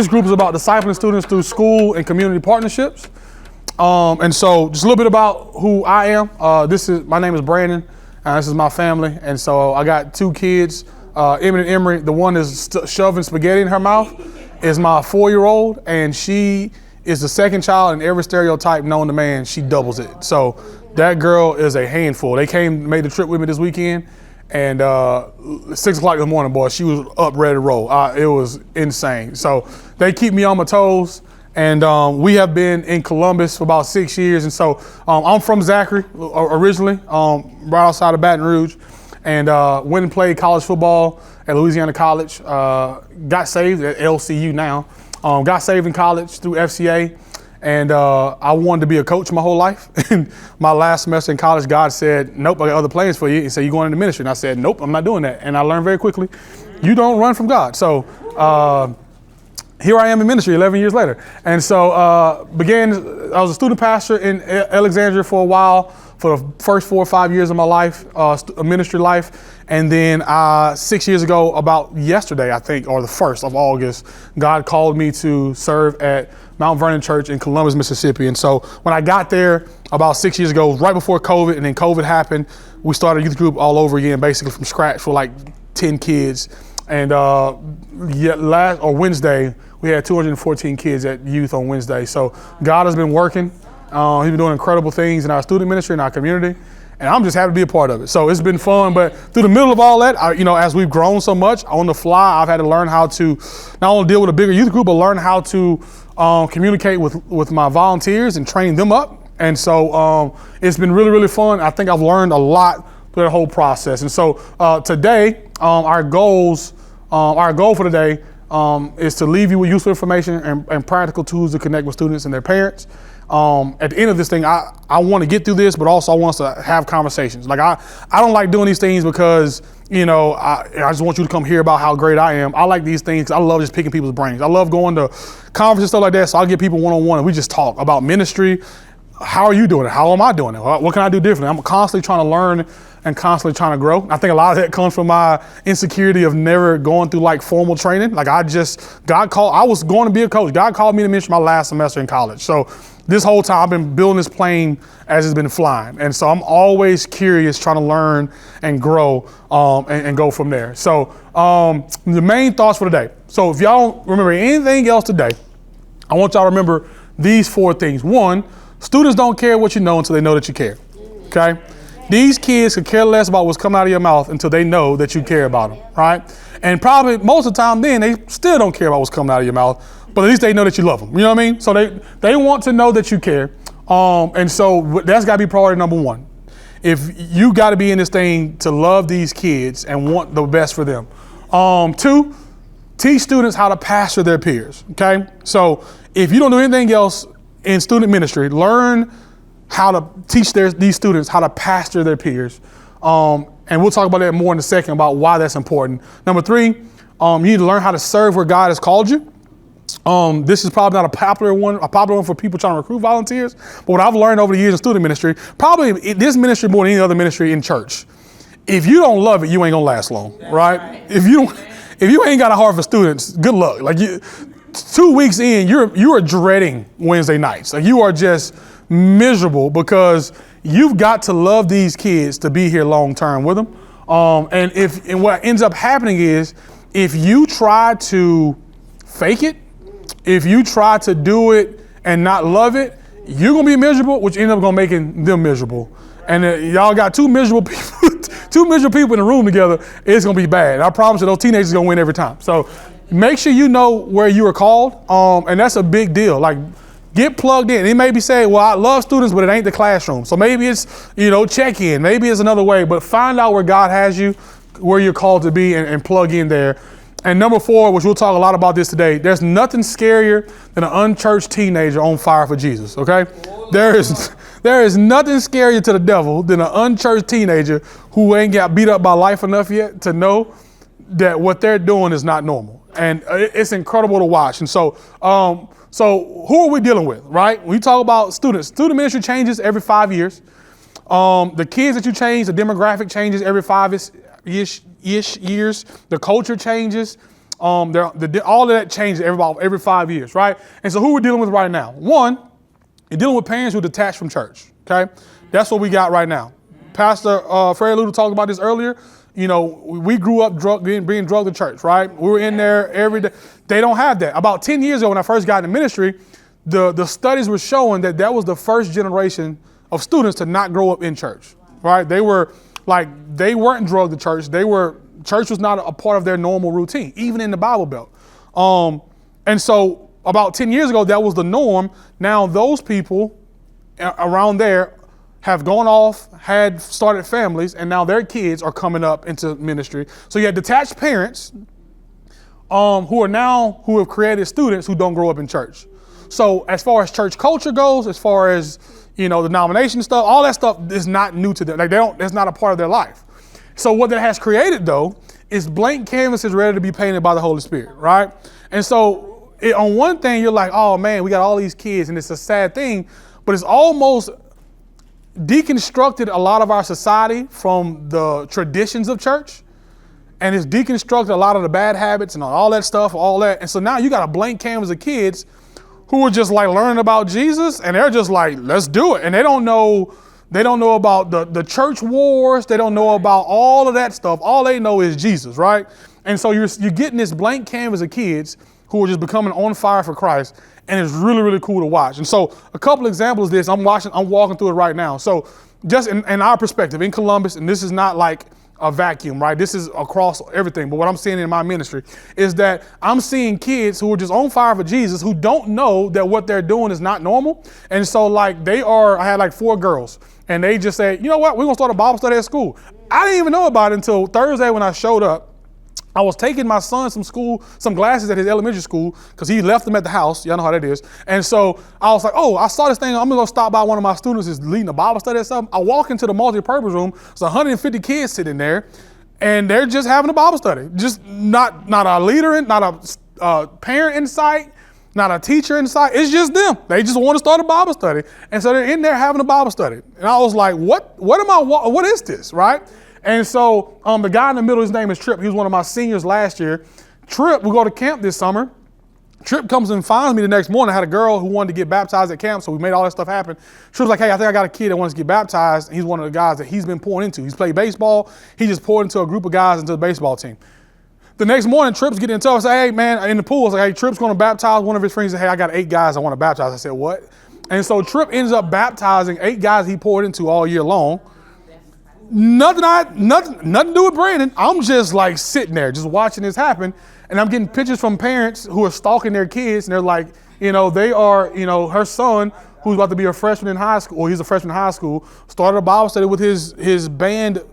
this group is about discipling students through school and community partnerships. And so just a little bit about who I am. My name is Brandon. This is my family. And so I got 2 kids, Emmett and Emery. The one is shoving spaghetti in her mouth is my 4-year-old. And she is the second child, and every stereotype known to man, she doubles it. So that girl is a handful. They made the trip with me this weekend. And 6 o'clock in the morning, boy, she was up ready to roll. It was insane. So they keep me on my toes. And we have been in Columbus for about 6 years. And so I'm from Zachary originally, right outside of Baton Rouge. And went and played college football at Louisiana College. Got saved at LCU now. Got saved in college through FCA. And I wanted to be a coach my whole life. And my last semester in college, God said, nope, I got other plans for you. He said, you're going into ministry. And I said, nope, I'm not doing that. And I learned very quickly, you don't run from God. So here I am in ministry 11 years later. And so I was a student pastor in Alexandria for a while, for the first 4 or 5 years of my life, ministry life. And then 6 years ago, about yesterday, I think, or the 1st of August, God called me to serve at Mount Vernon Church in Columbus, Mississippi. And so when I got there about 6 years ago, right before COVID, and then COVID happened, we started a youth group all over again, basically from scratch for like 10 kids. And Wednesday, we had 214 kids at youth on Wednesday. So God has been working. He's been doing incredible things in our student ministry, in our community. And I'm just happy to be a part of it. So it's been fun. But through the middle of all that, as we've grown so much on the fly, I've had to learn how to not only deal with a bigger youth group, but learn how to communicate with my volunteers and train them up. And so it's been really, really fun. I think I've learned a lot through the whole process. And so today, our goal for today is to leave you with useful information and practical tools to connect with students and their parents. At the end of this thing, I want to get through this, but also I want us to have conversations. Like I don't like doing these things because, I just want you to come hear about how great I am. I like these things 'cause I love just picking people's brains. I love going to conferences, stuff like that. So I'll get people one-on-one and we just talk about ministry. How are you doing it? How am I doing it? What can I do differently? I'm constantly trying to learn and constantly trying to grow. I think a lot of that comes from my insecurity of never going through like formal training. Like I was going to be a coach. God called me to ministry my last semester in college. So this whole time I've been building this plane as it's been flying. And so I'm always curious, trying to learn and grow and go from there. So the main thoughts for today. So if y'all don't remember anything else today, I want y'all to remember these 4 things. 1, students don't care what you know until they know that you care. Okay? These kids could care less about what's coming out of your mouth until they know that you care about them, right? And probably most of the time then they still don't care about what's coming out of your mouth, but at least they know that you love them. You know what I mean? So they want to know that you care. And so that's got to be priority number 1. If you got to be in this thing to love these kids and want the best for them. 2, teach students how to pastor their peers, okay? So if you don't do anything else in student ministry, learn how to teach these students how to pastor their peers. And we'll talk about that more in a second about why that's important. Number 3, you need to learn how to serve where God has called you. This is probably not a popular one for people trying to recruit volunteers. But what I've learned over the years in student ministry, probably this ministry more than any other ministry in church, if you don't love it, you ain't gonna last long, right? If you ain't got a heart for students, good luck. Like 2 weeks in, you are dreading Wednesday nights. Like you are just miserable because you've got to love these kids to be here long term with them. And what ends up happening is if you try to fake it, if you try to do it and not love it, you're gonna be miserable, which end up gonna making them miserable. And y'all got 2 miserable people in the room together, it's gonna be bad. And I promise you those teenagers are gonna win every time. So make sure you know where you are called. And that's a big deal. Like get plugged in. It may be saying, well, I love students, but it ain't the classroom. So maybe it's, check in. Maybe it's another way, but find out where God has you, where you're called to be and plug in there. And number 4, which we'll talk a lot about this today, there's nothing scarier than an unchurched teenager on fire for Jesus, okay? There is nothing scarier to the devil than an unchurched teenager who ain't got beat up by life enough yet to know that what they're doing is not normal. And it's incredible to watch. And so who are we dealing with, right? When you talk about students, student ministry changes every 5 years. The kids that you change, the demographic changes every 5-ish years. The culture changes. All of that changes every 5 years, right? And so who we're dealing with right now? One, you're dealing with parents who are detached from church, okay? That's what we got right now. Pastor Fred Ludo talked about this earlier. You know, we grew up being drugged to church, right? We were in there every day. They don't have that. About 10 years ago when I first got into ministry, the studies were showing that was the first generation of students to not grow up in church, right? They weren't drugged to church. Church was not a part of their normal routine, even in the Bible Belt. And so about 10 years ago, that was the norm. Now those people around there have gone off, had started families, and now their kids are coming up into ministry. So you had detached parents who have created students who don't grow up in church. So as far as church culture goes, as far as, the denomination stuff, all that stuff is not new to them. That's not a part of their life. So what that has created though is blank canvases ready to be painted by the Holy Spirit, right? And so on one thing you're like, oh man, we got all these kids and it's a sad thing, but it's almost deconstructed a lot of our society from the traditions of church, and it's deconstructed a lot of the bad habits and all that stuff, and so now you got a blank canvas of kids who are just like learning about Jesus, and they're just like, let's do it. And they don't know about the church wars. They don't know about all of that stuff. All they know is Jesus, right? And so you're getting this blank canvas of kids who are just becoming on fire for Christ. And it's really, really cool to watch. And so a couple examples of this, I'm walking through it right now. So just in our perspective, in Columbus, and this is not like a vacuum, right? This is across everything. But what I'm seeing in my ministry is that I'm seeing kids who are just on fire for Jesus who don't know that what they're doing is not normal. And so I had like 4 girls, and they just said, you know what? We're going to start a Bible study at school. I didn't even know about it until Thursday when I showed up. I was taking my son some glasses at his elementary school because he left them at the house. Y'all know how that is. And so I was like, oh, I saw this thing. I'm going to stop by one of my students who's leading a Bible study or something. I walk into the multi-purpose room. There's 150 kids sitting there, and they're just having a Bible study. Just not a leader, not a parent in sight, not a teacher in sight. It's just them. They just want to start a Bible study. And so they're in there having a Bible study. And I was like, what is this, right? And so the guy in the middle, his name is Trip. He was one of my seniors last year. Trip, we go to camp this summer. Trip comes and finds me the next morning. I had a girl who wanted to get baptized at camp, so we made all that stuff happen. Trip was like, hey, I think I got a kid that wants to get baptized. And he's one of the guys that he's been pouring into. He's played baseball. He just poured into a group of guys into the baseball team. The next morning, Trip's getting in touch. I say, hey, man, in the pool, I was like, hey, Trip's going to baptize one of his friends. He said, hey, I got 8 guys I want to baptize. I said, what? And so Trip ends up baptizing 8 guys he poured into all year long. Nothing to do with Brandon. I'm just like sitting there, just watching this happen. And I'm getting pictures from parents who are stalking their kids. And they're like, they are, her son, who's about to be a freshman in high school, or he's a freshman in high school, started a Bible study with his band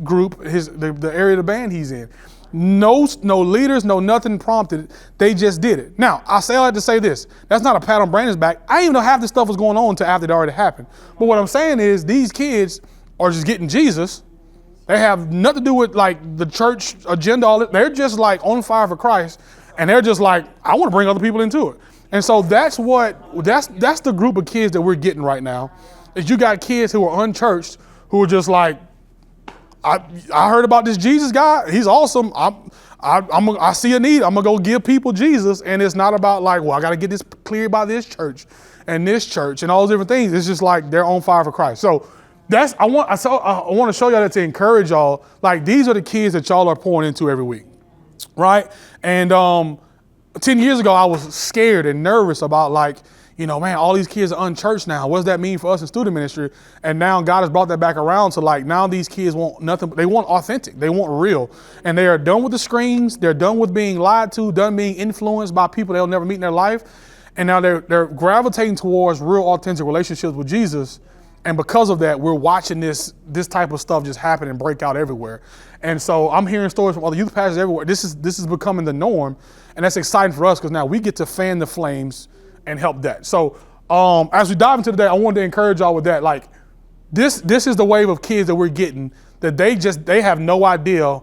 group, the area of the band he's in. No leaders, no nothing prompted. They just did it. Now, I say all that to say this. That's not a pat on Brandon's back. I didn't even know half this stuff was going on until after it already happened. But what I'm saying is these kids are just getting Jesus. They have nothing to do with like the church agenda. All that. They're just like on fire for Christ, and they're just like, I want to bring other people into it. And so that's the group of kids that we're getting right now. Is you got kids who are unchurched who are just like, I heard about this Jesus guy. He's awesome. I see a need. I'm gonna go give people Jesus, and it's not about like, well, I got to get this cleared by this church and all those different things. It's just like they're on fire for Christ. So. I want to show y'all that to encourage y'all. Like, these are the kids that y'all are pouring into every week, right? And 10 years ago, I was scared and nervous about like, man, all these kids are unchurched now. What does that mean for us in student ministry? And now God has brought that back around to like, now these kids want nothing. They want authentic. They want real. And they are done with the screens. They're done with being lied to, done being influenced by people they'll never meet in their life. And now they're gravitating towards real authentic relationships with Jesus. And because of that, we're watching this type of stuff just happen and break out everywhere. And so I'm hearing stories from other youth pastors everywhere. This is becoming the norm. And that's exciting for us because now we get to fan the flames and help that. So as we dive into today, I wanted to encourage y'all with that. Like this is the wave of kids that we're getting that they have no idea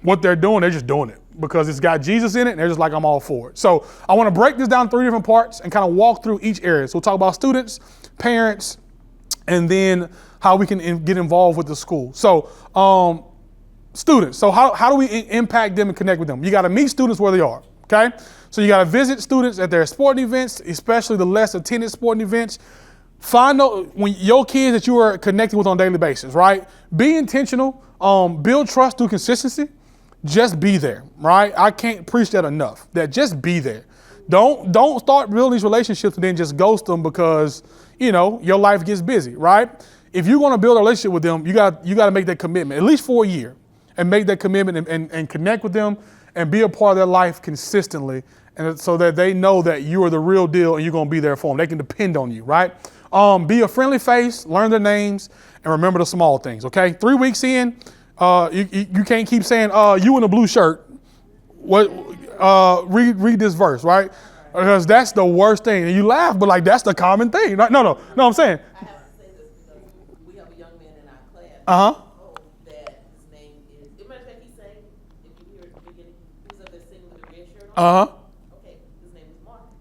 what they're doing. They're just doing it because it's got Jesus in it. And they're just like, I'm all for it. So I want to break this down 3 different parts and kind of walk through each area. So we'll talk about students, parents, and then how we can get involved with the school. So students. So how do we impact them and connect with them? You got to meet students where they are, okay? So you got to visit students at their sporting events, especially the less attended sporting events. Find out when your kids that you are connecting with on a daily basis, right? Be intentional, build trust through consistency. Just be there, right? I can't preach that enough, that just be there. Don't start building these relationships and then just ghost them because, your life gets busy, right? If you're going to build a relationship with them, you got to make that commitment, at least for a year, and make that commitment and connect with them and be a part of their life consistently, and so that they know that you are the real deal and you're going to be there for them. They can depend on you, right? Be a friendly face, learn their names, and remember the small things, okay? 3 weeks in, you can't keep saying, you in a blue shirt. What? Read this verse, right? Because that's the worst thing. And you laugh, but that's the common thing. No, I'm saying. I have to say this because we have a young man in our class. That his name is, it matter of fact, he sang, if you hear at the beginning, he was up there singing with a red shirt on. Okay, his name is Marcus.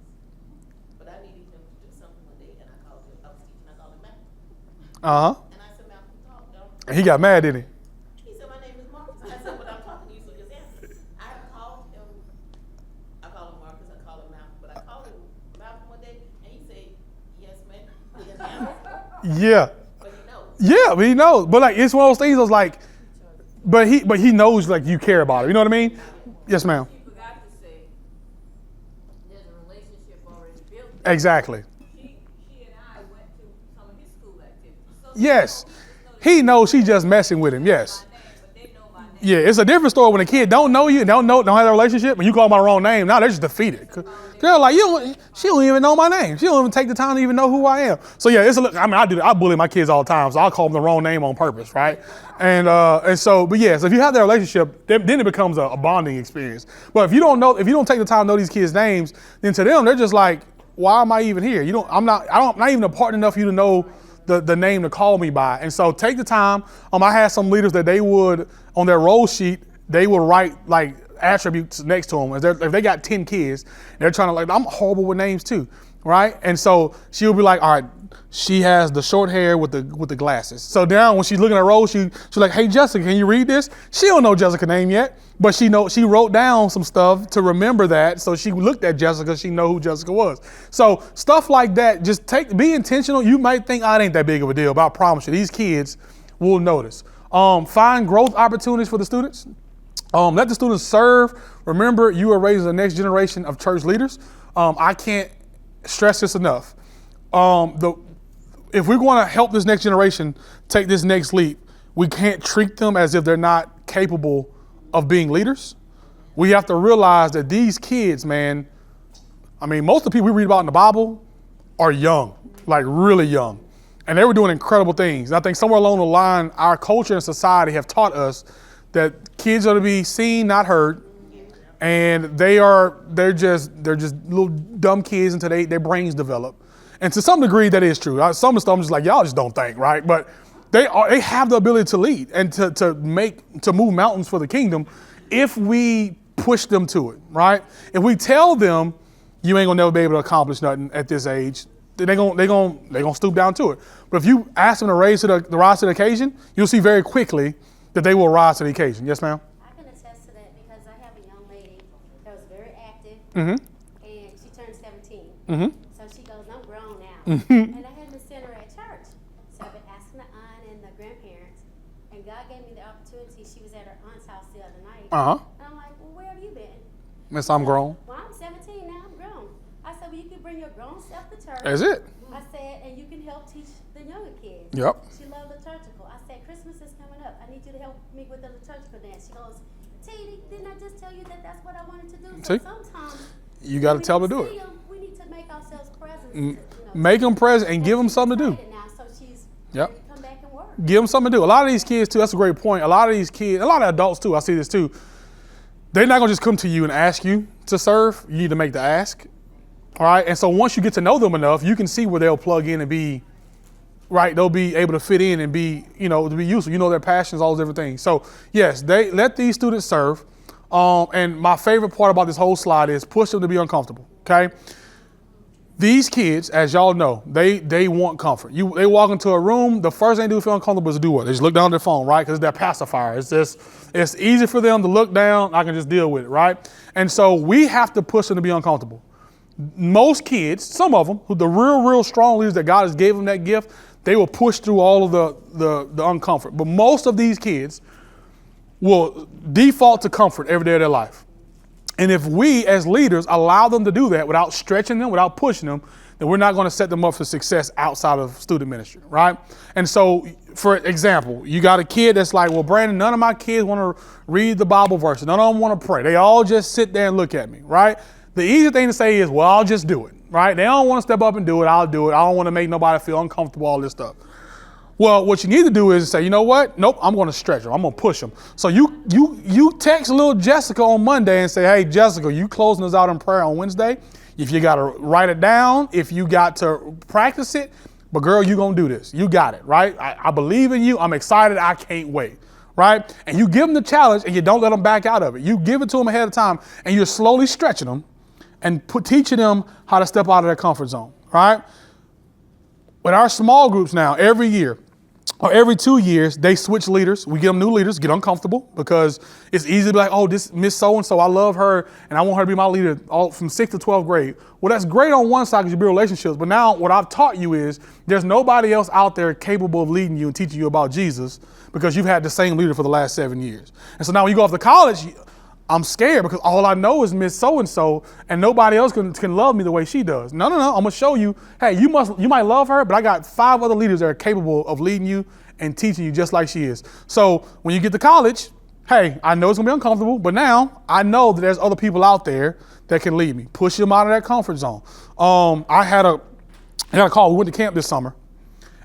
But I needed him to do something one day, and I called him, I was teaching, I called him Malcolm. And I said, Malcolm, talk. And he got mad, didn't he? He said, my name is Marcus. I said, but I'm talking to you, so just answer. I called him, I called him Marcus, I called him Malcolm, but I called him Malcolm one day, and he said, yes, ma'am. He didn't answer. Yeah. But he knows. Yeah, but he knows. But it's one of those things. I was like, but he knows you care about it. You know what I mean? Yes, ma'am. He forgot to say there's a relationship already built. Exactly. She and I went to some of his school activities. So Yes. He knows she's just messing with him. Yes. but they know my name. Yeah, it's a different story when a kid don't know you and don't have a relationship, and you call them by the wrong name. Now they're just defeated. They're like, she don't even know my name. She don't even take the time to even know who I am. So yeah, I do. I bully my kids all the time, so I'll call them the wrong name on purpose, right? And so if you have that relationship, then it becomes a bonding experience. But if you don't take the time to know these kids' names, then to them they're just like, why am I even here? I'm not even important enough for you to know the name to call me by. And so take the time. I had some leaders that they would, on their roll sheet, they would write attributes next to them. If they got 10 kids, they're trying to I'm horrible with names too, right? And so she'll be like, all right, she has the short hair with the glasses. So now when she's looking at her roll, she's like, hey Jessica, can you read this? She don't know Jessica's name yet, but she wrote down some stuff to remember that. So she looked at Jessica, she know who Jessica was. So stuff like that, just be intentional. You might think, it ain't that big of a deal, but I promise you, these kids will notice. Find growth opportunities for the students. Let the students serve. Remember, you are raising the next generation of church leaders. I can't stress this enough. If we're going to help this next generation take this next leap, we can't treat them as if they're not capable of being leaders. We have to realize that these kids, man, most of the people we read about in the Bible are young, really young. And they were doing incredible things. And I think somewhere along the line, our culture and society have taught us that kids are to be seen, not heard. And they're just little dumb kids until their brains develop. And to some degree, that is true. Some of the stuff I'm just like, y'all just don't think, right? But they have the ability to lead and to move mountains for the kingdom if we push them to it, right? If we tell them you ain't gonna never be able to accomplish nothing at this age, then they gonna stoop down to it. But if you ask them to rise to the occasion, you'll see very quickly that they will rise to the occasion. Yes, ma'am. I can attest to that because I have a young lady that was very active, Mm-hmm. and she turned 17. Mm-hmm. So she goes, I'm grown now. Mm-hmm. And I hadn't seen her at church. So I've been asking the aunt and the grandparents, and God gave me the opportunity. She was at her aunt's house the other night. Uh-huh. And I'm like, well, where have you been? Miss, I'm grown. Well, I'm 17 now, I'm grown. I said, well, you can bring your grown self to church. That's it. I said, and you can help teach the younger kids. Yep. She loved liturgical. I said, Christmas is coming up. I need you to help me with the liturgical dance. She goes, T, didn't I just tell you that that's what I wanted to do? So See? sometimes You got to tell them to do it. we need to make ourselves present. Make them present and give them something to do. Now, so she's Yep. ready to come back and work. Give them something to do. A lot of these kids too, that's a great point. A lot of these kids, a lot of adults too, I see this too. They're not gonna just come to you and ask you to serve. You need to make the ask. All right. And so once you get to know them enough, you can see where they'll plug in and be right. They'll be able to fit in and be, to be useful. Their passions, all those different things. So yes, they let these students serve. And my favorite part about this whole slide is push them to be uncomfortable. Okay. These kids, as y'all know, they want comfort. They walk into a room, the first thing they do feel uncomfortable is to do what? They just look down at their phone, right? Because they're pacifier. It's easy for them to look down. I can just deal with it, right? And so we have to push them to be uncomfortable. Most kids, some of them, who the real strong leaders that God has gave them that gift, they will push through all of the uncomfort. But most of these kids will default to comfort every day of their life. And if we as leaders allow them to do that without stretching them, without pushing them, then we're not going to set them up for success outside of student ministry, right? And so, for example, you got a kid that's like, well, Brandon, none of my kids want to read the Bible verses. None of them want to pray. They all just sit there and look at me, right? The easy thing to say is, well, I'll just do it, right? They don't want to step up and do it. I'll do it. I don't want to make nobody feel uncomfortable, all this stuff. Well, what you need to do is say, you know what? Nope, I'm going to stretch them. I'm going to push them. So you text little Jessica on Monday and say, hey, Jessica, you closing us out in prayer on Wednesday? If you got to write it down, if you got to practice it, but girl, you going to do this. You got it, right? I believe in you. I'm excited. I can't wait, right? And you give them the challenge and you don't let them back out of it. You give it to them ahead of time and you're slowly stretching them and teaching them how to step out of their comfort zone, right? With our small groups now, every year, or every 2 years, they switch leaders. We get them new leaders, get uncomfortable because it's easy to be like, oh, this Miss So-and-so, I love her, and I want her to be my leader all from 6th to 12th grade. Well, that's great on one side because you build relationships, but now what I've taught you is there's nobody else out there capable of leading you and teaching you about Jesus because you've had the same leader for the last 7 years. And so now when you go off to college, I'm scared because all I know is Miss So-and-so and nobody else can love me the way she does. No. I'm going to show you, hey, you might love her, but I got 5 other leaders that are capable of leading you and teaching you just like she is. So when you get to college, hey, I know it's going to be uncomfortable, but now I know that there's other people out there that can lead me, push them out of that comfort zone. I got a call. We went to camp this summer.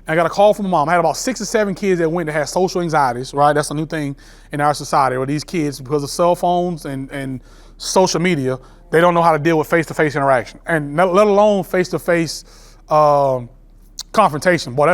I got a call from my mom. I had about 6 or 7 kids that went that had social anxieties, right? That's a new thing in our society where these kids, because of cell phones and social media, they don't know how to deal with face-to-face interaction and let alone face-to-face confrontation. Boy,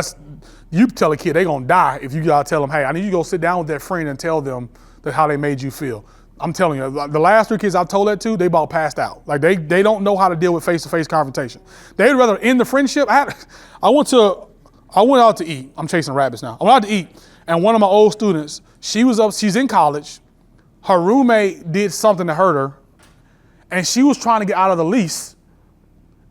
you tell a kid they're going to die if you got to tell them, hey, I need you to go sit down with that friend and tell them that how they made you feel. I'm telling you, the last 3 kids I've told that to, they about passed out. Like they don't know how to deal with face-to-face confrontation. They'd rather end the friendship. I went out to eat. I'm chasing rabbits now. I went out to eat, and one of my old students, she's in college. Her roommate did something to hurt her, and she was trying to get out of the lease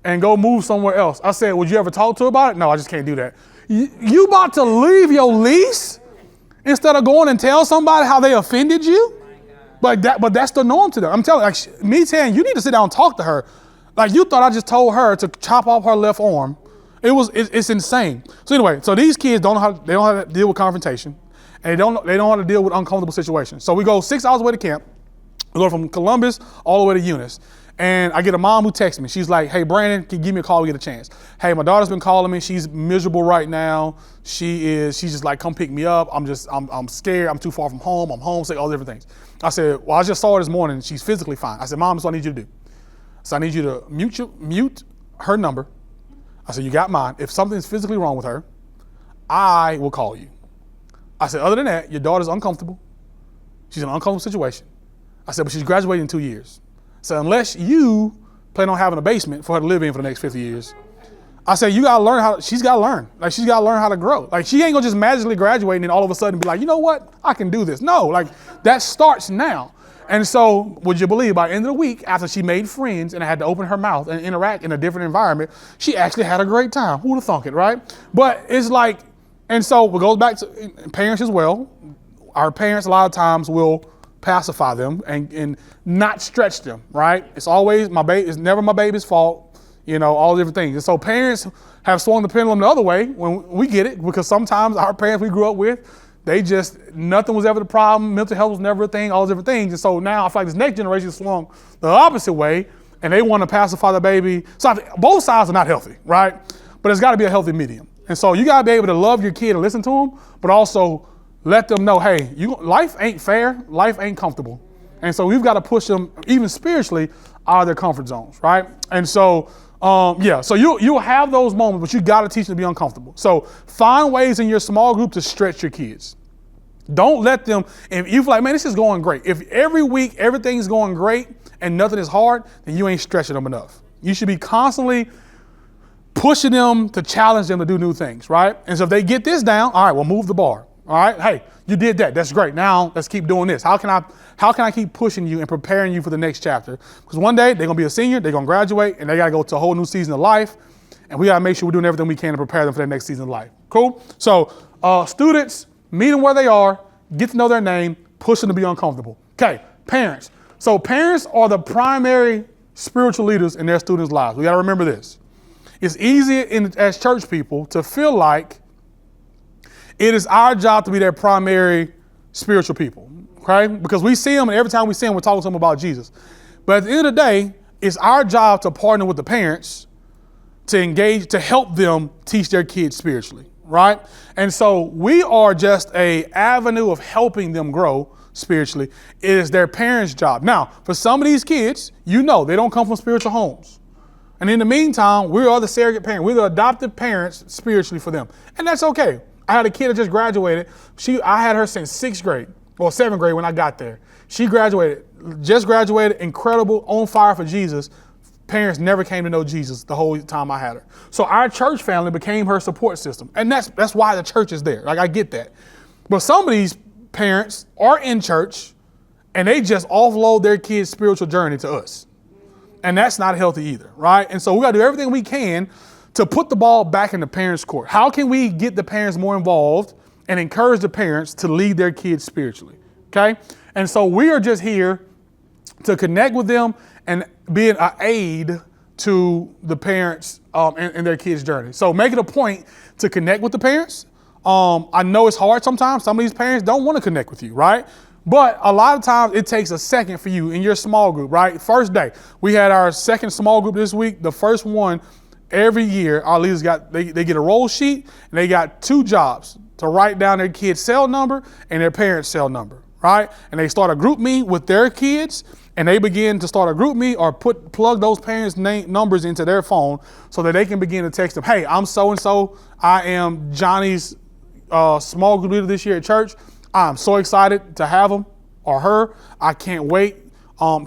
and go move somewhere else. I said, would you ever talk to her about it? No, I just can't do that. You about to leave your lease instead of going and tell somebody how they offended you? But that's the norm to them. I'm telling you, me saying you need to sit down and talk to her. Like you thought I just told her to chop off her left arm. It's insane. So anyway, these kids don't know how to deal with confrontation, and they don't know how to deal with uncomfortable situations. So we go 6 hours away to camp. We go from Columbus all the way to Eunice. And I get a mom who texts me. She's like, hey, Brandon, can you give me a call when you get a chance? Hey, my daughter's been calling me. She's miserable right now. She's just like, come pick me up. I'm scared. I'm too far from home. I'm homesick, all different things. I said, well, I just saw her this morning. She's physically fine. I said, Mom, that's what I need you to do. So I need you to mute her number. I said, you got mine. If something's physically wrong with her, I will call you. I said, other than that, your daughter's uncomfortable. She's in an uncomfortable situation. I said, but she's graduating in 2 years. So unless you plan on having a basement for her to live in for the next 50 years, I said, she's got to learn. Like, she's got to learn how to grow. Like, she ain't going to just magically graduate and then all of a sudden be like, you know what? I can do this. No, like, that starts now. And so, would you believe, by the end of the week, after she made friends and had to open her mouth and interact in a different environment, she actually had a great time. Who would have thunk it, right? But it's like, and so it goes back to parents as well. Our parents, a lot of times, will pacify them and not stretch them, right? It's always it's never my baby's fault, all different things. And so parents have swung the pendulum the other way when we get it, because sometimes our parents we grew up with, nothing was ever the problem. Mental health was never a thing, all those different things. And so now I feel like this next generation swung the opposite way and they want to pacify the baby. So both sides are not healthy, right? But it's got to be a healthy medium. And so you got to be able to love your kid and listen to them, but also let them know, hey, life ain't fair, life ain't comfortable. And so we've got to push them, even spiritually, out of their comfort zones, right? And so, so you'll have those moments, but you got to teach them to be uncomfortable. So find ways in your small group to stretch your kids. Don't let them, if you feel like, man, this is going great. If every week everything's going great and nothing is hard, then you ain't stretching them enough. You should be constantly pushing them to challenge them to do new things, right? And so if they get this down, all right, well, move the bar. All right, hey, you did that. That's great. Now let's keep doing this. How can I keep pushing you and preparing you for the next chapter? Because one day they're gonna be a senior, they're gonna graduate, and they gotta go to a whole new season of life. And we gotta make sure we're doing everything we can to prepare them for their next season of life. Cool? So students, meet them where they are, get to know their name, push them to be uncomfortable. Okay, parents. So parents are the primary spiritual leaders in their students' lives. We gotta remember this. It's easy as church people to feel like it is our job to be their primary spiritual people, okay? Because we see them, and every time we see them, we're talking to them about Jesus. But at the end of the day, it's our job to partner with the parents to engage, to help them teach their kids spiritually, right? And so we are just an avenue of helping them grow spiritually. It is their parents' job. Now, for some of these kids, they don't come from spiritual homes. And in the meantime, we are the surrogate parent. We're the adoptive parents spiritually for them. And that's okay. I had a kid that just graduated. I had her since 6th grade, or 7th grade when I got there. She just graduated, incredible, on fire for Jesus. Parents never came to know Jesus the whole time I had her. So our church family became her support system. And that's why the church is there. Like, I get that. But some of these parents are in church and they just offload their kids' spiritual journey to us. And that's not healthy either, right? And so we got to do everything we can to put the ball back in the parents' court. How can we get the parents more involved and encourage the parents to lead their kids spiritually, okay? And so we are just here to connect with them and be an aid to the parents in their kids' journey. So make it a point to connect with the parents. I know it's hard sometimes. Some of these parents don't want to connect with you, right? But a lot of times it takes a second for you in your small group, right? First day, we had our second small group this week. The first one, every year, our leaders they get a roll sheet and they got 2 jobs to write down their kid's cell number and their parents' cell number, right? And they start a group meet with their kids and they begin to start a group meet or plug those parents' numbers into their phone so that they can begin to text them, hey, I'm so-and-so. I am Johnny's small group leader this year at church. I'm so excited to have him or her. I can't wait.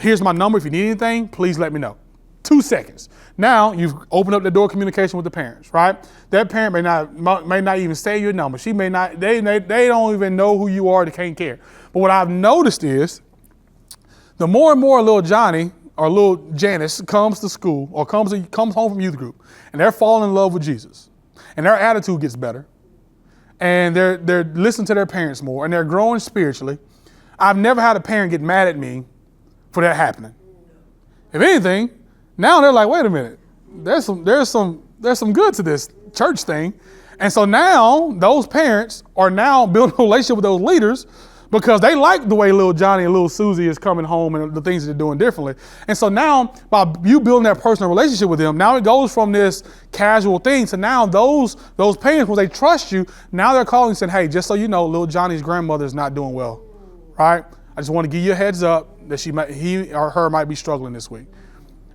Here's my number. If you need anything, please let me know. 2 seconds. Now you've opened up the door of communication with the parents, right? That parent may not even say your number. She may not. They don't even know who you are. They can't care. But what I've noticed is, the more and more little Johnny or little Janice comes to school or comes home from youth group, and they're falling in love with Jesus, and their attitude gets better, and they're listening to their parents more, and they're growing spiritually. I've never had a parent get mad at me for that happening. If anything, now they're like, wait a minute, there's some good to this church thing. And so now those parents are now building a relationship with those leaders because they like the way little Johnny and little Susie is coming home and the things that they're doing differently. And so now by you building that personal relationship with them, now it goes from this casual thing to now those parents, when they trust you, now they're calling and saying, hey, just so you know, little Johnny's grandmother is not doing well, right? I just want to give you a heads up that he or her might be struggling this week.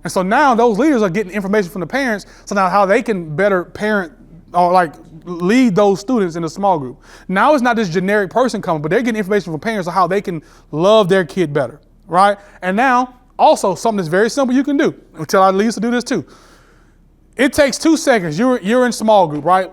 And so now those leaders are getting information from the parents, so now how they can better parent or lead those students in a small group. Now it's not this generic person coming, but they're getting information from parents on how they can love their kid better, right? And now also something that's very simple you can do. We tell our leaders to do this too. It takes 2 seconds. You're in small group, right?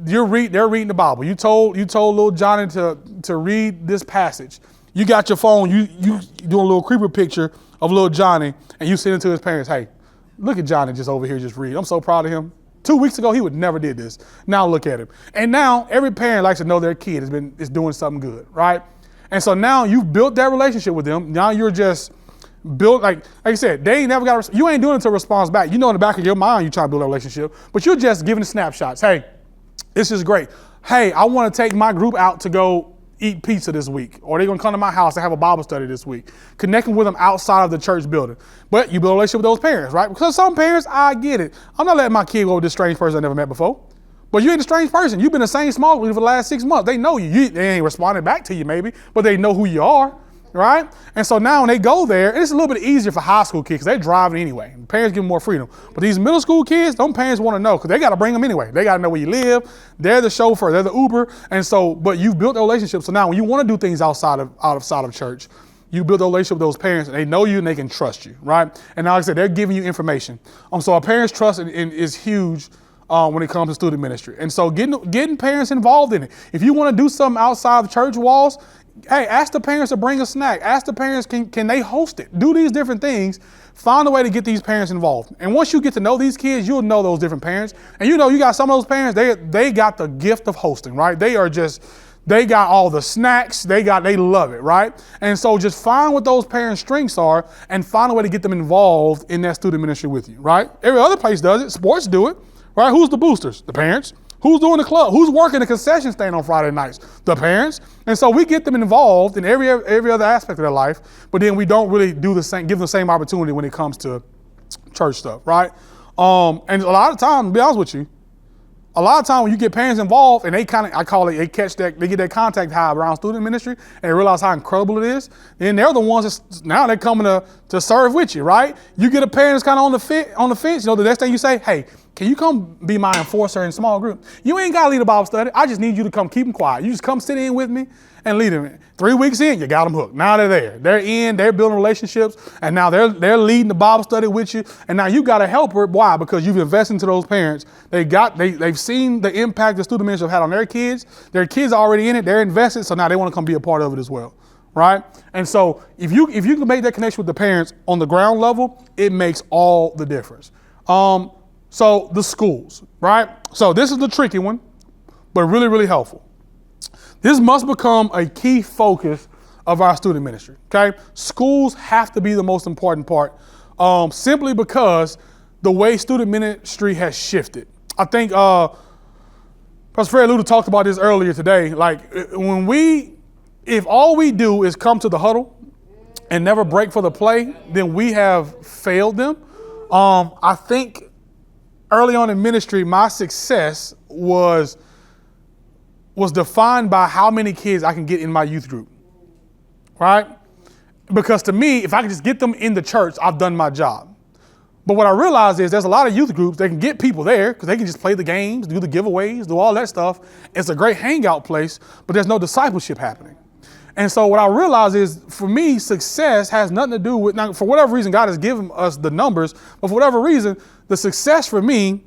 They're reading the Bible. You told little Johnny to read this passage. You got your phone. You doing a little creeper picture of little Johnny, and you send it to his parents. Hey, look at Johnny just over here just read. I'm so proud of him. 2 weeks ago, he would never did this. Now look at him. And now every parent likes to know their kid is doing something good, right? And so now you've built that relationship with them. Now you're just built, like I said, they ain't never got, you ain't doing it to response back. You know in the back of your mind you're trying to build a relationship, but you're just giving snapshots. Hey, this is great. Hey, I want to take my group out to go eat pizza this week, or they're going to come to my house and have a Bible study this week. Connecting with them outside of the church building. But you build a relationship with those parents, right? Because some parents, I get it. I'm not letting my kid go with this strange person I never met before. But you ain't a strange person. You've been the same small group for the last 6 months. They know you. They ain't responding back to you maybe, but they know who you are, right? And so now when they go there, and it's a little bit easier for high school kids because they're driving anyway. And parents give them more freedom. But these middle school kids, them parents want to know because they got to bring them anyway. They got to know where you live. They're the chauffeur. They're the Uber. And so, but you've built a relationship. So now when you want to do things outside of church, you build a relationship with those parents and they know you and they can trust you, right? And now, like I said, they're giving you information. So our parents' trust is huge when it comes to student ministry. And so getting parents involved in it. If you want to do something outside the church walls, hey, ask the parents to bring a snack. Ask the parents, can they host it? Do these different things. Find a way to get these parents involved. And once you get to know these kids, you'll know those different parents. And you got some of those parents, they got the gift of hosting, right? They got all the snacks, they love it, right? And so just find what those parents' strengths are and find a way to get them involved in that student ministry with you, right? Every other place does it. Sports do it, right? Who's the boosters? The parents. Who's doing the club? Who's working the concession stand on Friday nights? The parents. And so we get them involved in every other aspect of their life, but then we don't really give them the same opportunity when it comes to church stuff, right? And a lot of times, to be honest with you, a lot of times when you get parents involved and they they get that contact high around student ministry and they realize how incredible it is, then they're the ones now they're coming to serve with you, right? You get a parent that's kind of on the fence, the next thing you say, hey, can you come be my enforcer in small group? You ain't got to lead a Bible study. I just need you to come keep them quiet. You just come sit in with me and lead them. 3 weeks in, you got them hooked. Now they're there. They're in, they're building relationships, and now they're leading the Bible study with you. And now you got a helper. Why? Because you've invested into those parents. They've seen the impact the student ministry have had on their kids. Their kids are already in it. They're invested, so now they want to come be a part of it as well. Right? And so if you can make that connection with the parents on the ground level, it makes all the difference. So the schools, right? So this is the tricky one, but really, really helpful. This must become a key focus of our student ministry, okay? Schools have to be the most important part, simply because the way student ministry has shifted. I think Pastor Fred Luda talked about this earlier today. Like if all we do is come to the huddle and never break for the play, then we have failed them. I think early on in ministry, my success was defined by how many kids I can get in my youth group, right? Because to me, if I can just get them in the church, I've done my job. But what I realized is there's a lot of youth groups, they can get people there because they can just play the games, do the giveaways, do all that stuff. It's a great hangout place, but there's no discipleship happening. And so what I realized is, for me, success has nothing to do with, now for whatever reason, God has given us the numbers, but for whatever reason, the success for me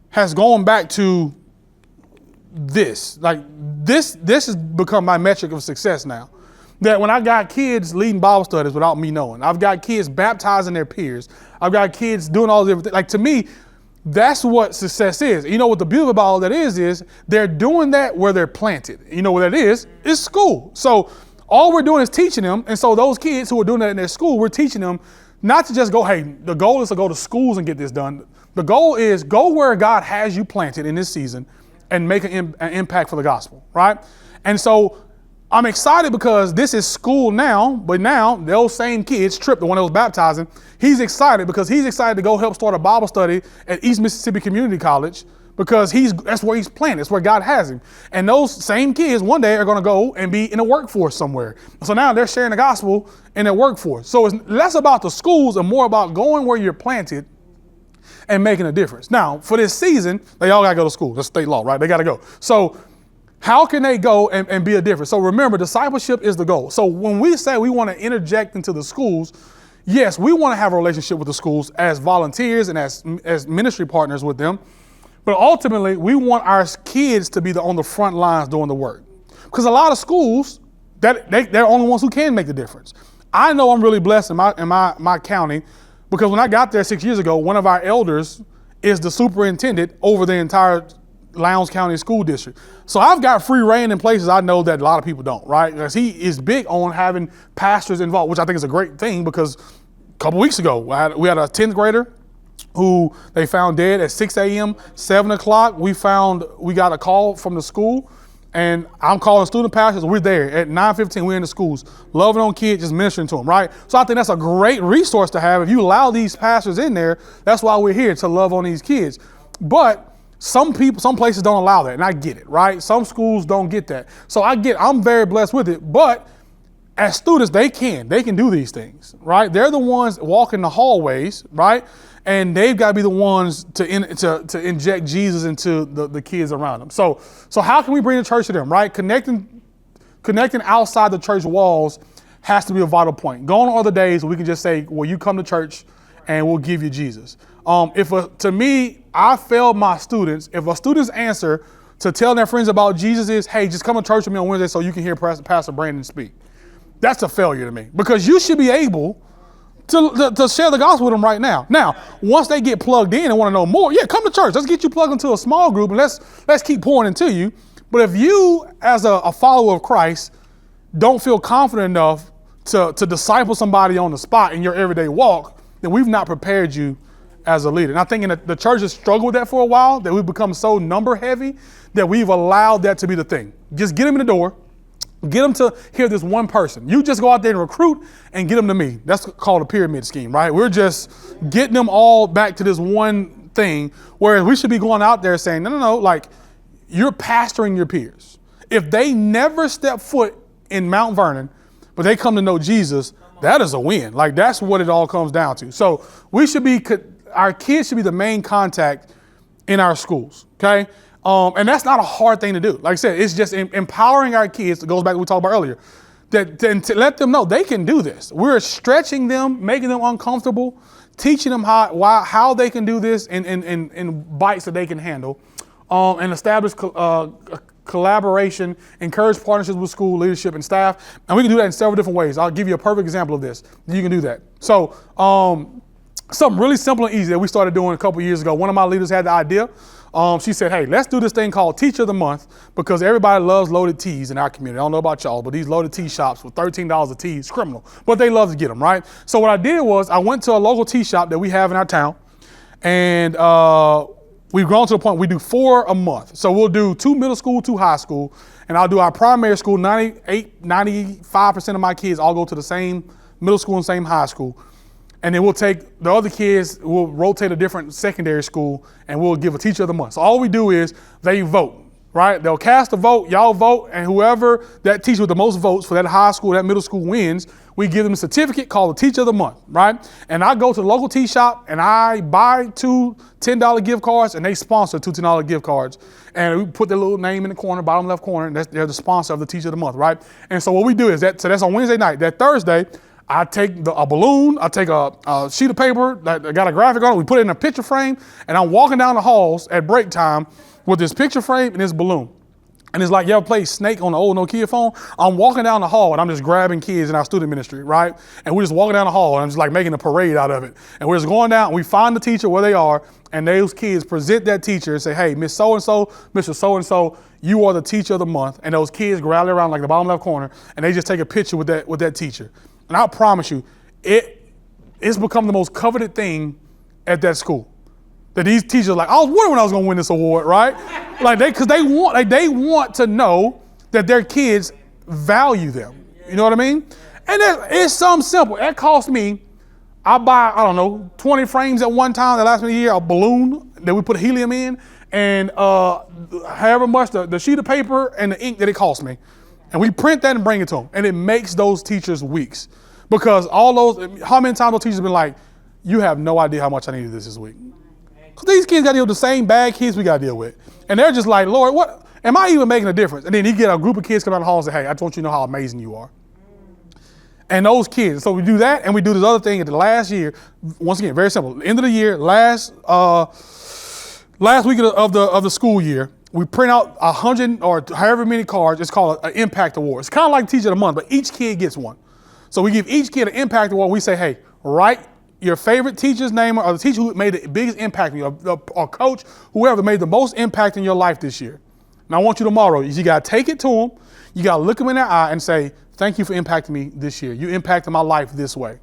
has gone back to this. Like this has become my metric of success now. That when I got kids leading Bible studies without me knowing, I've got kids baptizing their peers, I've got kids doing all these different things. Like, to me, that's what success is. You know what the beauty about all that is they're doing that where they're planted. You know what that is? It's school. So all we're doing is teaching them. And so those kids who are doing that in their school, we're teaching them not to just go, hey, the goal is to go to schools and get this done. The goal is go where God has you planted in this season and make an impact for the gospel, right? And so I'm excited because this is school now, but now those same kids, Tripp, the one that was baptizing, he's excited because he's excited to go help start a Bible study at East Mississippi Community College because that's where he's planted. It's where God has him. And those same kids one day are going to go and be in the workforce somewhere. So now they're sharing the gospel in their workforce. So it's less about the schools and more about going where you're planted and making a difference. Now, for this season, they all got to go to school. That's state law, right? They got to go. So how can they go and be a difference? So remember, discipleship is the goal. So when we say we want to interject into the schools, yes, we want to have a relationship with the schools as volunteers and as ministry partners with them. But ultimately, we want our kids to be on the front lines doing the work. Because a lot of schools, they're the only ones who can make the difference. I know I'm really blessed in my county because when I got there 6 years ago, one of our elders is the superintendent over the entire Lowndes County School District. So I've got free reign in places I know that a lot of people don't, right? Because he is big on having pastors involved, which I think is a great thing because a couple weeks ago, we had a 10th grader who they found dead at 6 a.m., 7 o'clock. We got a call from the school, and I'm calling student pastors. We're there at 9:15. We're in the schools, loving on kids, just ministering to them, right? So I think that's a great resource to have. If you allow these pastors in there, that's why we're here, to love on these kids. But some places don't allow that, and I get it, right? Some schools don't get that. So I'm very blessed with it. But as students, they can do these things, right? They're the ones walking the hallways, right? And they've got to be the ones to inject Jesus into the kids around them. So how can we bring the church to them, right? Connecting outside the church walls has to be a vital point. Go on other days we can just say, well, you come to church and we'll give you Jesus. To me, I failed my students. If a student's answer to tell their friends about Jesus is, hey, just come to church with me on Wednesday so you can hear Pastor Brandon speak, that's a failure to me, because you should be able to share the gospel with them right now. Now, once they get plugged in and want to know more, yeah, come to church. Let's get you plugged into a small group and let's keep pouring into you. But if you, as a follower of Christ, don't feel confident enough to disciple somebody on the spot in your everyday walk, then we've not prepared you as a leader. And I think the church has struggled with that for a while, that we've become so number heavy that we've allowed that to be the thing. Just get them in the door. Get them to hear this one person. You just go out there and recruit and get them to me. That's called a pyramid scheme, right? We're just getting them all back to this one thing, whereas we should be going out there saying, no, like, you're pastoring your peers. If they never step foot in Mount Vernon, but they come to know Jesus, that is a win. Like, that's what it all comes down to. So our kids should be the main contact in our schools, okay? And that's not a hard thing to do. Like I said, it's just empowering our kids. It goes back to what we talked about earlier. To let them know they can do this. We're stretching them, making them uncomfortable, teaching them how they can do this in bites that they can handle, and establish collaboration, encourage partnerships with school leadership and staff. And we can do that in several different ways. I'll give you a perfect example of this. You can do that. So something really simple and easy that we started doing a couple years ago. One of my leaders had the idea. She said, hey, let's do this thing called Teacher of the Month, because everybody loves loaded teas in our community. I don't know about y'all, but these loaded tea shops with $13 a tea is criminal, but they love to get them, right? So what I did was I went to a local tea shop that we have in our town, and we've grown to the point we do 4 a month. So we'll do 2 middle school, 2 high school, and I'll do our primary school. 95% of my kids all go to the same middle school and same high school. And then we'll take the other kids, we'll rotate a different secondary school, and we'll give a Teacher of the Month. So all we do is they vote, right? They'll cast a vote, y'all vote, and whoever that teacher with the most votes for that high school, that middle school wins, we give them a certificate called the Teacher of the Month, right? And I go to the local tea shop and I buy 2 $10 gift cards, and they sponsor 2 $10 gift cards. And we put their little name in the corner, bottom left corner, and they're the sponsor of the Teacher of the Month, right? And so what we do is that's on Wednesday night. That Thursday, I take a balloon, I take a sheet of paper that got a graphic on it, we put it in a picture frame, and I'm walking down the halls at break time with this picture frame and this balloon. And it's like, you ever play Snake on the old Nokia phone? I'm walking down the hall and I'm just grabbing kids in our student ministry, right? And we're just walking down the hall and I'm just like making a parade out of it. And we're just going down and we find the teacher where they are, and those kids present that teacher and say, hey, Miss So-and-so, Mr. So-and-so, you are the Teacher of the Month. And those kids rally around like the bottom left corner, and they just take a picture with that teacher. And I promise you, it's become the most coveted thing at that school. That these teachers are like, I was wondering when I was going to win this award, right? Because they want to know that their kids value them. You know what I mean? And it's something simple. It cost me, I buy, 20 frames at one time that lasts me a year, a balloon that we put helium in, and however much the sheet of paper and the ink that it cost me. And we print that and bring it to them. And it makes those teachers weeks. Because how many times those teachers have been like, you have no idea how much I needed this week. Because these kids got to deal with the same bad kids we got to deal with. And they're just like, Lord, what am I even making a difference? And then you get a group of kids come out of the hall and say, hey, I just want you to know how amazing you are. And those kids, so we do that, and we do this other thing at the last year. Once again, very simple. End of the year, last week of the school year, we print out 100 or however many cards. It's called an Impact Award. It's kind of like Teacher of the Month, but each kid gets one. So we give each kid an Impact Award. We say, hey, write your favorite teacher's name or the teacher who made the biggest impact on you, or coach, whoever made the most impact in your life this year. And I want you tomorrow, you got to take it to them. You got to look them in their eye and say, thank you for impacting me this year. You impacted my life this way.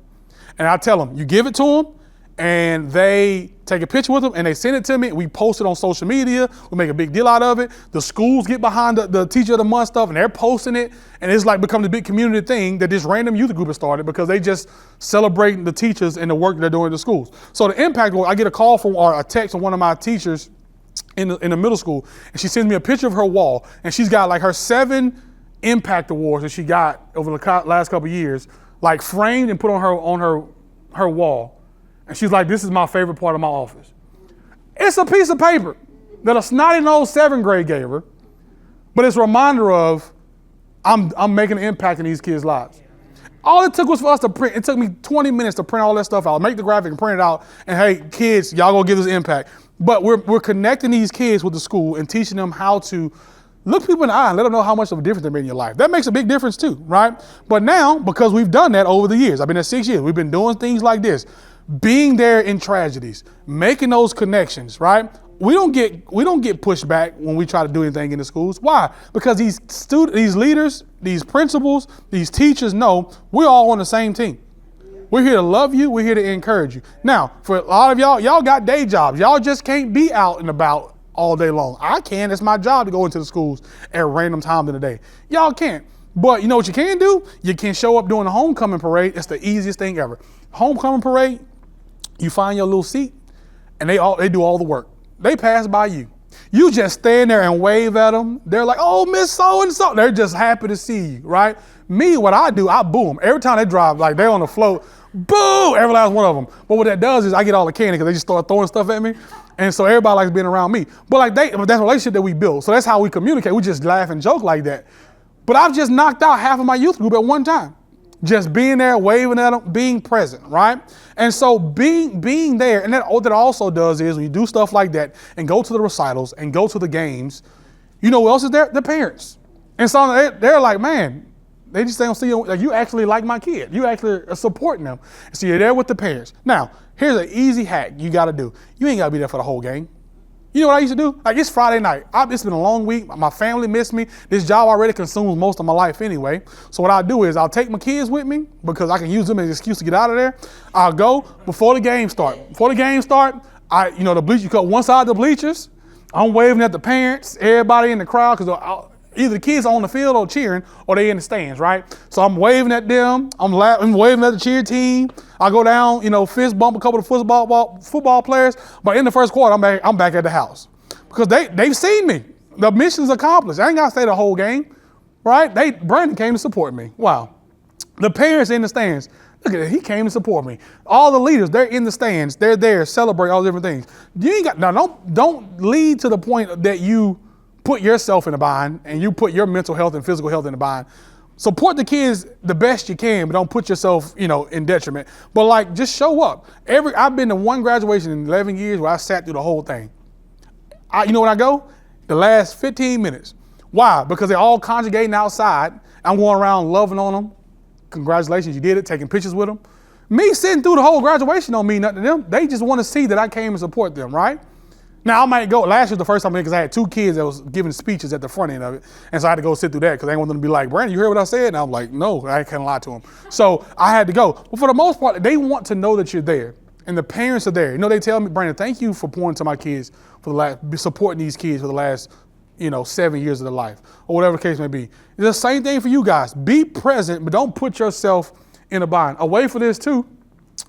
And I tell them, you give it to them, and they take a picture with them and they send it to me. We post it on social media. We make a big deal out of it. The schools get behind the Teacher of the Month stuff, and they're posting it. And it's like become the big community thing that this random youth group has started, because they just celebrating the teachers and the work they're doing in the schools. So the Impact Award, I get a call from or a text from one of my teachers in the middle school, and she sends me a picture of her wall, and she's got like her 7 Impact Awards that she got over the last couple of years, like framed and put on her wall. And she's like, this is my favorite part of my office. It's a piece of paper that a snotty-nosed 7th grade gave her, but it's a reminder of I'm making an impact in these kids' lives. All it took was for us to print. It took me 20 minutes to print all that stuff out, make the graphic and print it out. And hey, kids, y'all gonna give this impact. But we're connecting these kids with the school and teaching them how to look people in the eye and let them know how much of a difference they made in your life. That makes a big difference too, right? But now, because we've done that over the years, I've been there 6 years, we've been doing things like this, being there in tragedies, making those connections, right? We don't get pushed back when we try to do anything in the schools. Why? Because these leaders, these principals, these teachers know we're all on the same team. We're here to love you. We're here to encourage you. Now, for a lot of y'all got day jobs. Y'all just can't be out and about all day long. I can. It's my job to go into the schools at random times in the day. Y'all can't. But you know what you can do? You can show up during the homecoming parade. It's the easiest thing ever. Homecoming parade, you find your little seat, and they do all the work. They pass by you. You just stand there and wave at them. They're like, oh, Miss So-and-so. They're just happy to see you, right? Me, what I do, I boo them. Every time they drive, like they're on the float, boo, every last one of them. But what that does is I get all the candy because they just start throwing stuff at me. And so everybody likes being around me. But that's a relationship that we build. So that's how we communicate. We just laugh and joke like that. But I've just knocked out half of my youth group at one time. Just being there, waving at them, being present, right? And so being there, and what that also does is when you do stuff like that and go to the recitals and go to the games, you know who else is there? The parents. And so they're like, man, they just don't see you, like you actually like my kid. You actually are supporting them. So you're there with the parents. Now, here's an easy hack you got to do. You ain't got to be there for the whole game. You know what I used to do? Like it's Friday night. It's been a long week. My family missed me. This job already consumes most of my life anyway. So what I'll do is I'll take my kids with me because I can use them as an excuse to get out of there. I'll go before the game start. Before the game start, the bleachers, you cut one side of the bleachers. I'm waving at the parents, everybody in the crowd, because either the kids are on the field or cheering or they in the stands, right? So I'm waving at them. I'm waving at the cheer team. I go down, fist bump a couple of football players. But in the first quarter, I'm back at the house because they've seen me. The mission's accomplished. I ain't got to stay the whole game, right? Brandon came to support me. Wow. The parents in the stands. Look at it. He came to support me. All the leaders, they're in the stands. They're there, celebrate all the different things. Don't lead to the point that you put yourself in a bind and you put your mental health and physical health in a bind. Support the kids the best you can, but don't put yourself, in detriment. But just show up. I've been to one graduation in 11 years where I sat through the whole thing. You know when I go? The last 15 minutes. Why? Because they're all congregating outside. I'm going around loving on them. Congratulations, you did it, taking pictures with them. Me sitting through the whole graduation don't mean nothing to them. They just want to see that I came and support them, right? Now, I might go. Last year was the first time because I had two kids that was giving speeches at the front end of it. And so I had to go sit through that because they want them to be like, Brandon, you heard what I said? And I'm like, no, I can't lie to them. So I had to go. But for the most part, they want to know that you're there. And the parents are there. They tell me, Brandon, thank you for pouring to my kids, supporting these kids for the last 7 years of their life, or whatever the case may be. It's the same thing for you guys. Be present, but don't put yourself in a bind. A way for this too,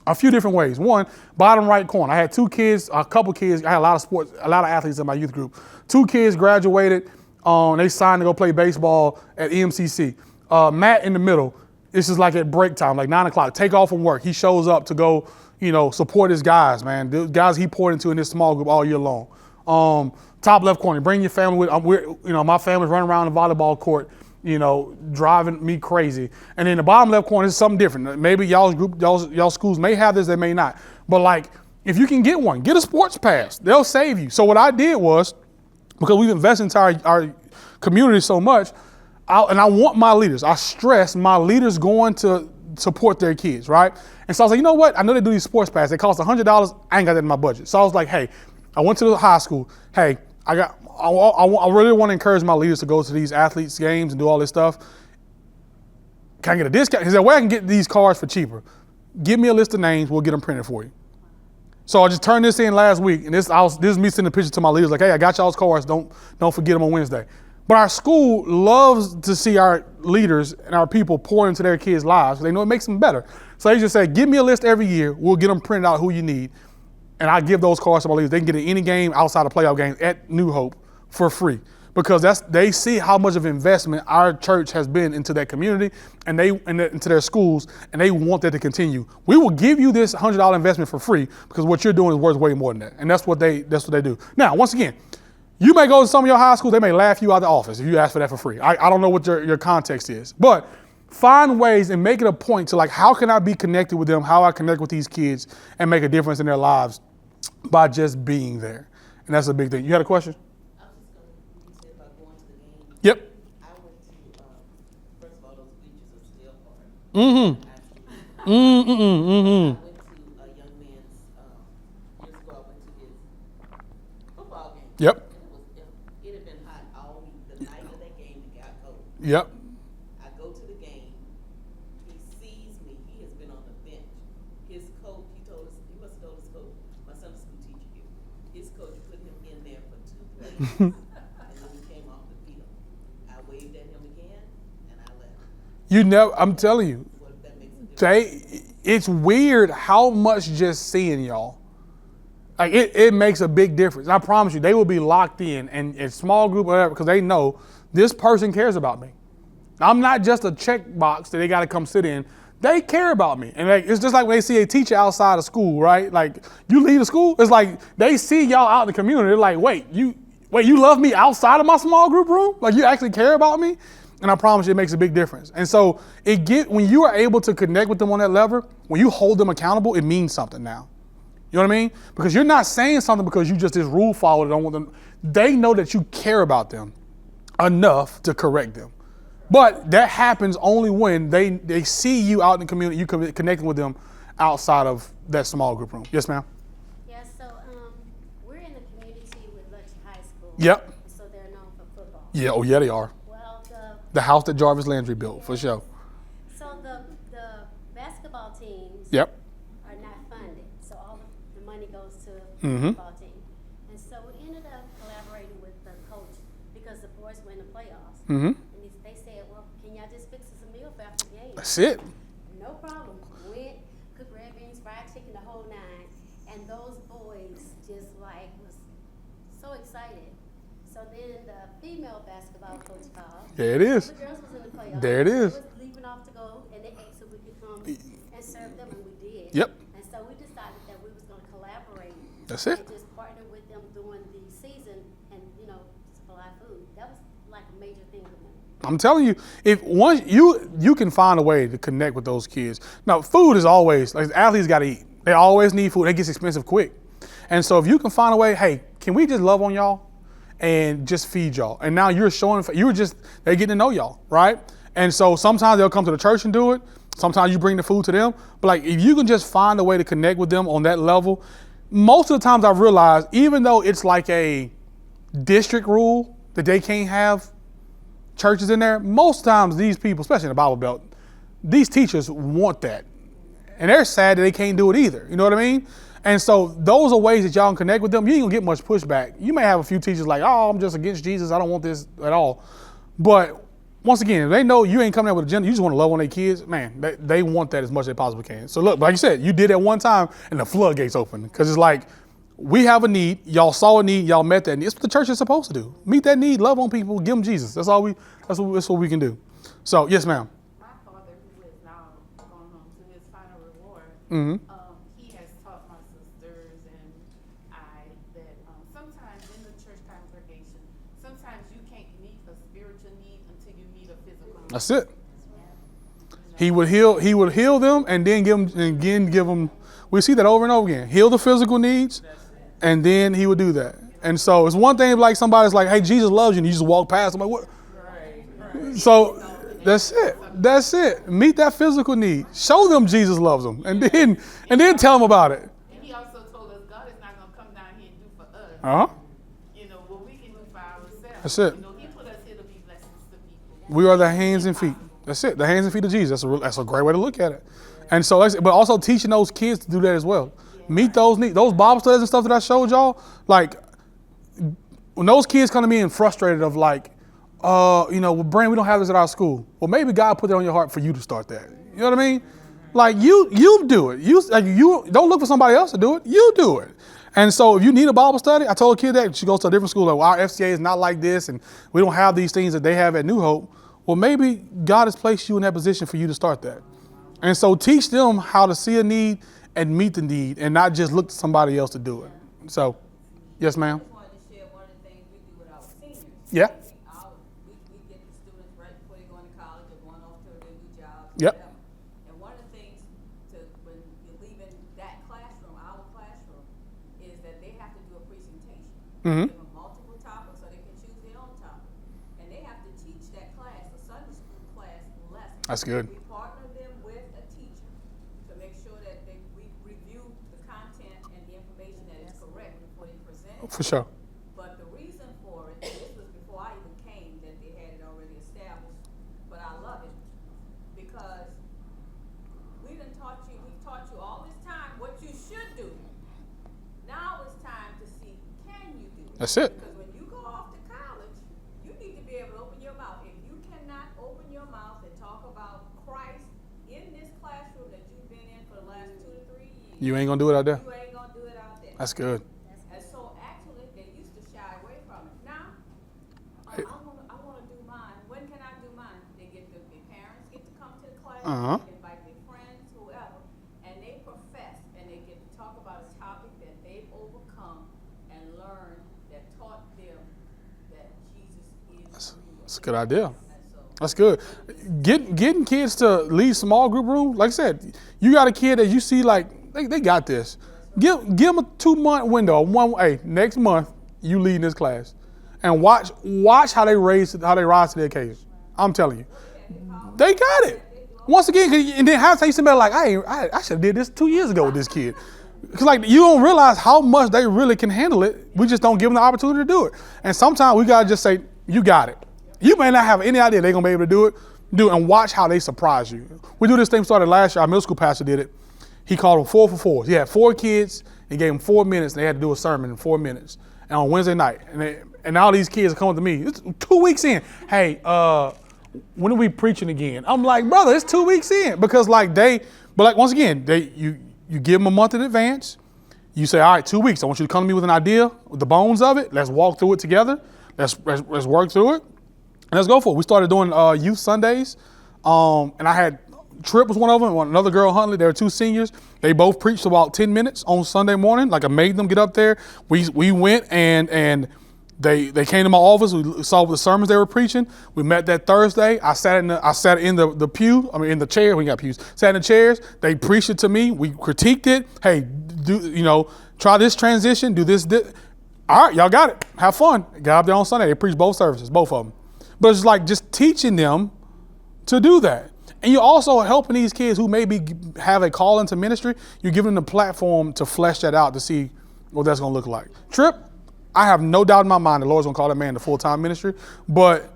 a few different ways. One, bottom right corner. I had two kids, a couple kids. I had a lot of athletes in my youth group. Two kids graduated. They signed to go play baseball at EMCC. Matt in the middle. This is like at break time, like 9 o'clock. Take off from work. He shows up to go, support his guys, man. The guys he poured into in this small group all year long. Top left corner, bring your family with. My family's running around the volleyball court, driving me crazy. And in the bottom left corner is something different. Maybe y'all schools may have this, they may not. But if you can get one, get a sports pass. They'll save you. So what I did was, because we've invested into our community so much, I want my leaders. I stress my leaders going to support their kids, right? And so I was like, you know what? I know they do these sports passes. They cost $100. I ain't got that in my budget. So I was like, hey, I went to the high school. Hey, I really want to encourage my leaders to go to these athletes' games and do all this stuff. Can I get a discount? He said, well, I can get these cards for cheaper. Give me a list of names. We'll get them printed for you. So I just turned this in last week, and this is me sending a picture to my leaders like, hey, I got y'all's cards. Don't forget them on Wednesday. But our school loves to see our leaders and our people pour into their kids' lives. They know it makes them better. So they just say, give me a list every year. We'll get them printed out who you need. And I give those cards to my leaders. They can get in any game outside of playoff games at New Hope for free because they see how much of investment our church has been into that community and into their schools, and they want that to continue. We will give you this $100 investment for free because what you're doing is worth way more than that, and that's what they do. Now, once again, you may go to some of your high schools, they may laugh you out of the office if you ask for that for free. I don't know what your context is, but find ways and make it a point to like, how can I be connected with them? How I connect with these kids and make a difference in their lives by just being there. And that's a big thing. You had a question? I was just going to, you said about going to the game. Yep. I went to, first of all, those bleachers are still hard. Mm-hmm. I went to a young man's, years ago, I went to his football game. Yep. And it had been hot all week. The night of that game, it got cold. Yep. I go to the game. He sees me. He has been on the bench. His coach, he must have told his coach, my Sunday school teacher here. His coach put him in there for 2 plays. And then he came off the field. I waved at him again, and I left. I'm telling you, What that makes a difference. it's weird how much just seeing y'all, like it makes a big difference. I promise you, they will be locked in and in small group or whatever because they know this person cares about me. I'm not just a check box that they got to come sit in. They care about me. And like, it's just like when they see a teacher outside of school, right? Like you leave the school, it's like they see y'all out in the community. They're like, wait, you love me outside of my small group room? Like you actually care about me? And I promise you it makes a big difference. And so when you are able to connect with them on that level, when you hold them accountable, it means something now. You know what I mean? Because you're not saying something because you just this rule follower that don't want them. They know that you care about them enough to correct them. But that happens only when they see you out in the community, you connecting with them outside of that small group room. Yes, ma'am? Yeah, so we're in the community with Lutch High School. Yep. So they're known for football. Yeah, oh yeah, they are. Well, The house that Jarvis Landry built, for sure. so the basketball teams Yep. are not funded. So all the money goes to the Mm-hmm. football team. And so we ended up collaborating with the coach because the boys were in the playoffs. Mm-hmm. And they said, well, can y'all just fix us a meal for after the game? That's it. No problem. Went, cooked red beans, fried chicken, the whole nine. And those boys just like was so excited. So then the female basketball coach called. There it is. The girls was in the playoffs. There it is. They was leaving off to go, and they asked if we could come and serve them, and we did. Yep. And so we decided that we was going to collaborate. That's it. And just partner with them during the season, and supply food. That was like a major thing with them. I'm telling you, if once you can find a way to connect with those kids. Now, food is always, like athletes got to eat. They always need food. It gets expensive quick. And so if you can find a way, hey, can we just love on y'all and just feed y'all? And now they're getting to know y'all, right? And so sometimes they'll come to the church and do it. Sometimes you bring the food to them. But like if you can just find a way to connect with them on that level, most of the times I've realized, even though it's like a district rule that they can't have churches in there, most times these people, especially in the Bible Belt, these teachers want that. And they're sad that they can't do it either. You know what I mean? And so those are ways that y'all can connect with them. You ain't gonna get much pushback. You may have a few teachers like, oh, I'm just against Jesus. I don't want this at all. But once again, if they know you ain't coming out with an agenda, you just want to love on their kids, man, they want that as much as they possibly can. So look, like you said, you did that one time and the floodgates open. Because it's like, we have a need, y'all saw a need, y'all met that need. It's what the church is supposed to do. Meet that need, love on people, give them Jesus. That's what we can do. So, yes, ma'am. My father, who is now going home to his final reward, Mm-hmm. he has taught my sisters and I that sometimes in the church congregation, sometimes you can't meet a spiritual need until you meet a physical need. That's it. He would heal them and then give them. We see that over and over again. Heal the physical needs, and then he would do that. And so it's one thing like somebody's like, hey, Jesus loves you, and you just walk past. I'm like, what? Right. So that's it. That's it. Meet that physical need. Show them Jesus loves them, and then tell them about it. And he also told us God is not going to come down here and do for us. Uh-huh. What we can do for ourselves. That's it. He put us here to be blessings to people. We are the hands and feet. That's it. The hands and feet of Jesus. That's a great way to look at it. And so, but also teaching those kids to do that as well. Meet those needs. Those Bible studies and stuff that I showed y'all, like when those kids come to me and frustrated of like, well, Brand, we don't have this at our school. Well, maybe God put it on your heart for you to start that. You know what I mean? Like you do it. You don't look for somebody else to do it. You do it. And so if you need a Bible study, I told a kid that she goes to a different school. Like, well, our FCA is not like this, and we don't have these things that they have at New Hope. Well, maybe God has placed you in that position for you to start that. And so teach them how to see a need and meet the need and not just look to somebody else to do it. So, yes, ma'am. I just wanted to share one of the things we do with our seniors. Yeah. We get the students right before they go into college or going off to their new job. Yep. And one of the things when you're leaving that classroom, our classroom, is that they have to do a presentation. Mm-hmm. Give them multiple topics so they can choose their own topic. And they have to teach that class, a Sunday school class lesson. That's good. We partner them with a teacher to make sure that we review the content and the information that is correct before they present it. For sure. But the reason for it, and this was before I even came, that they had it already established, but I love it because we've taught you all this time what you should do. Now it's time to see, can you do it? That's it. Because when you go off to college, you need to be able to open your mouth. If you cannot open your mouth and talk about Christ in this classroom that you've been in for the last 2 to 3 years, You ain't gonna do it out there. you ain't gonna do it out there. That's good. And so actually, they used to shy away from it. Now, I want to do mine. When can I do mine? Their parents get to come to the class, Uh-huh. they invite their friends, whoever, and they profess and they get to talk about a topic that they've overcome and learned that taught them that Jesus is real. That's a good idea. And so, That's good. Getting kids to lead small group room, like I said, you got a kid that you see like they got this. Give them a 2-month window. Hey, next month you lead this class, and watch how they rise to the occasion. I'm telling you, they got it. Once again, and then how say somebody like I should have did this 2 years ago with this kid, because like you don't realize how much they really can handle it. We just don't give them the opportunity to do it. And sometimes we gotta just say, you got it. You may not have any idea they're gonna be able to do it, and watch how they surprise you. We do this thing started last year. Our middle school pastor did it. He called them 4 for 4. He had 4 kids and gave them 4 minutes. And they had to do a sermon in 4 minutes. And on Wednesday night, and all these kids are coming to me. It's 2 weeks in. Hey, when are we preaching again? I'm like, brother, it's 2 weeks in, because once again, you give them a month in advance. You say, all right, 2 weeks. I want you to come to me with an idea, with the bones of it. Let's walk through it together. Let's work through it. And let's go for it. We started doing youth Sundays, and I had Tripp was one of them, another girl, Huntley. They were 2 seniors. They both preached about 10 minutes on Sunday morning. Like I made them get up there. We went and they came to my office. We saw the sermons they were preaching. We met that Thursday. I sat in the pew. I mean, in the chair. We got pews. Sat in the chairs. They preached it to me. We critiqued it. Hey, try this transition. Do this. All right, y'all got it. Have fun. Got up there on Sunday. They preached both services, both of them. But it's like just teaching them to do that. And you're also helping these kids who maybe have a call into ministry. You're giving them the platform to flesh that out to see what that's going to look like. Tripp, I have no doubt in my mind the Lord's going to call that man to full-time ministry, but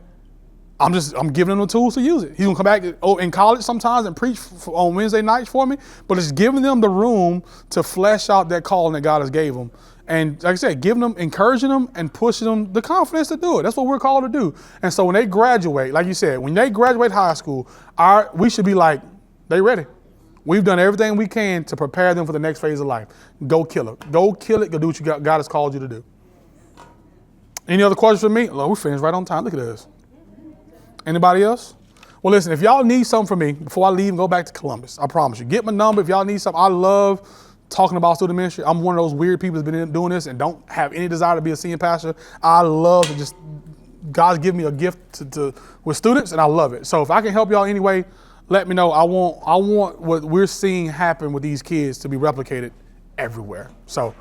I'm giving him the tools to use it. He's going to come back in college sometimes and preach on Wednesday nights for me, but it's giving them the room to flesh out that calling that God has gave them. And like I said, encouraging them and pushing them the confidence to do it. That's what we're called to do. And so when they graduate, like you said, when they graduate high school, we should be like, they ready. We've done everything we can to prepare them for the next phase of life. Go kill it. Go kill it. Go do what God has called you to do. Any other questions for me? Look, we're finished right on time. Look at this. Anybody else? Well, listen, if y'all need something from me before I leave and go back to Columbus, I promise you, get my number if y'all need something. I love talking about student ministry. I'm one of those weird people that's been doing this and don't have any desire to be a senior pastor. I love to God's given me a gift with students, and I love it. So if I can help y'all anyway, let me know. I want what we're seeing happen with these kids to be replicated everywhere. So